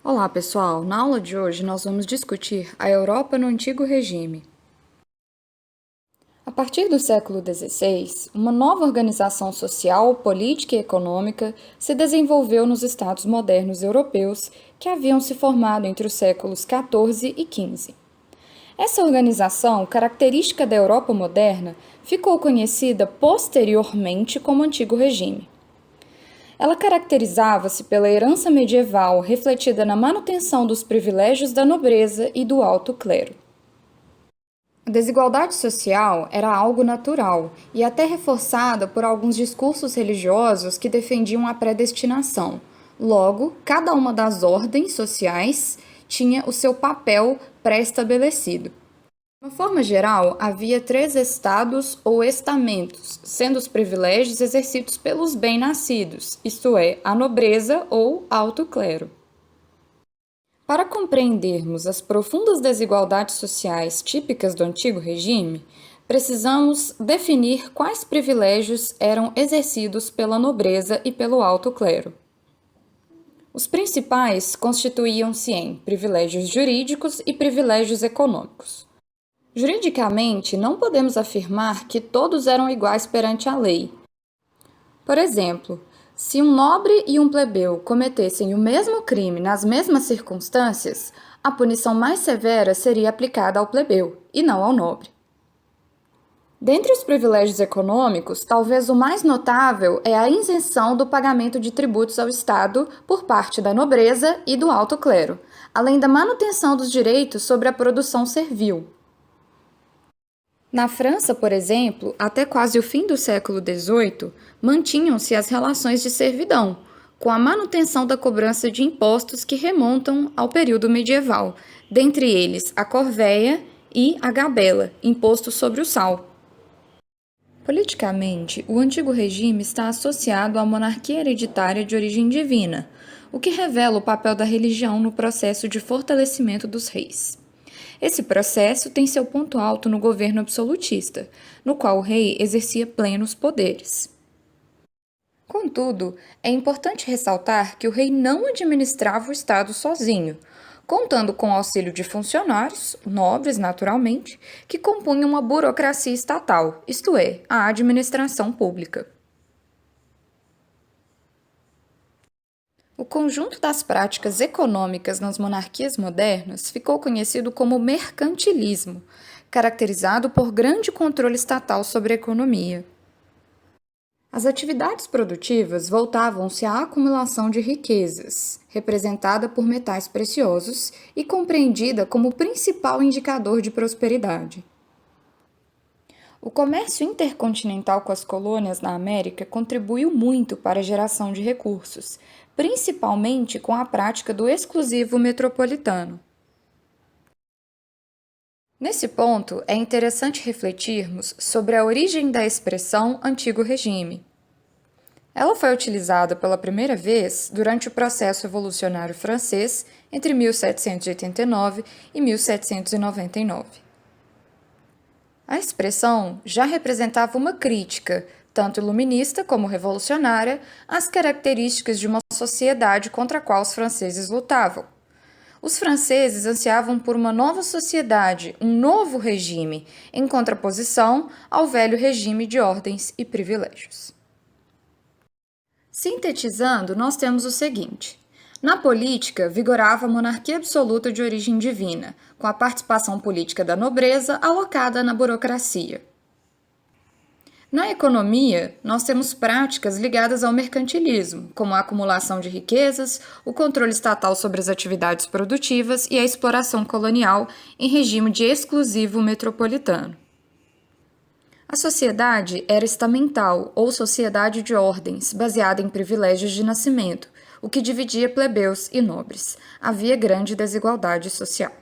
Olá, pessoal! Na aula de hoje nós vamos discutir a Europa no Antigo Regime. A partir do século XVI, uma nova organização social, política e econômica se desenvolveu nos Estados modernos europeus que haviam se formado entre os séculos XIV e XV. Essa organização, característica da Europa moderna, ficou conhecida posteriormente como Antigo Regime. Ela caracterizava-se pela herança medieval refletida na manutenção dos privilégios da nobreza e do alto clero. A desigualdade social era algo natural e até reforçada por alguns discursos religiosos que defendiam a predestinação. Logo, cada uma das ordens sociais tinha o seu papel pré-estabelecido. De uma forma geral, havia 3 estados ou estamentos, sendo os privilégios exercidos pelos bem-nascidos, isto é, a nobreza ou alto clero. Para compreendermos as profundas desigualdades sociais típicas do Antigo Regime, precisamos definir quais privilégios eram exercidos pela nobreza e pelo alto clero. Os principais constituíam-se em privilégios jurídicos e privilégios econômicos. Juridicamente, não podemos afirmar que todos eram iguais perante a lei. Por exemplo, se um nobre e um plebeu cometessem o mesmo crime nas mesmas circunstâncias, a punição mais severa seria aplicada ao plebeu e não ao nobre. Dentre os privilégios econômicos, talvez o mais notável é a isenção do pagamento de tributos ao Estado por parte da nobreza e do alto clero, além da manutenção dos direitos sobre a produção servil. Na França, por exemplo, até quase o fim do século XVIII, mantinham-se as relações de servidão, com a manutenção da cobrança de impostos que remontam ao período medieval, dentre eles a corvéia e a gabela, imposto sobre o sal. Politicamente, o Antigo Regime está associado à monarquia hereditária de origem divina, o que revela o papel da religião no processo de fortalecimento dos reis. Esse processo tem seu ponto alto no governo absolutista, no qual o rei exercia plenos poderes. Contudo, é importante ressaltar que o rei não administrava o Estado sozinho, contando com o auxílio de funcionários, nobres naturalmente, que compunham a burocracia estatal, isto é, a administração pública. O conjunto das práticas econômicas nas monarquias modernas ficou conhecido como mercantilismo, caracterizado por grande controle estatal sobre a economia. As atividades produtivas voltavam-se à acumulação de riquezas, representada por metais preciosos e compreendida como o principal indicador de prosperidade. O comércio intercontinental com as colônias na América contribuiu muito para a geração de recursos, principalmente com a prática do exclusivo metropolitano. Nesse ponto, é interessante refletirmos sobre a origem da expressão Antigo Regime. Ela foi utilizada pela primeira vez durante o processo revolucionário francês entre 1789 e 1799. A expressão já representava uma crítica, tanto iluminista como revolucionária, às características de uma sociedade contra a qual os franceses lutavam. Os franceses ansiavam por uma nova sociedade, um novo regime, em contraposição ao velho regime de ordens e privilégios. Sintetizando, nós temos o seguinte: na política, vigorava a monarquia absoluta de origem divina, com a participação política da nobreza alocada na burocracia. Na economia, nós temos práticas ligadas ao mercantilismo, como a acumulação de riquezas, o controle estatal sobre as atividades produtivas e a exploração colonial em regime de exclusivo metropolitano. A sociedade era estamental ou sociedade de ordens, baseada em privilégios de nascimento, o que dividia plebeus e nobres. Havia grande desigualdade social.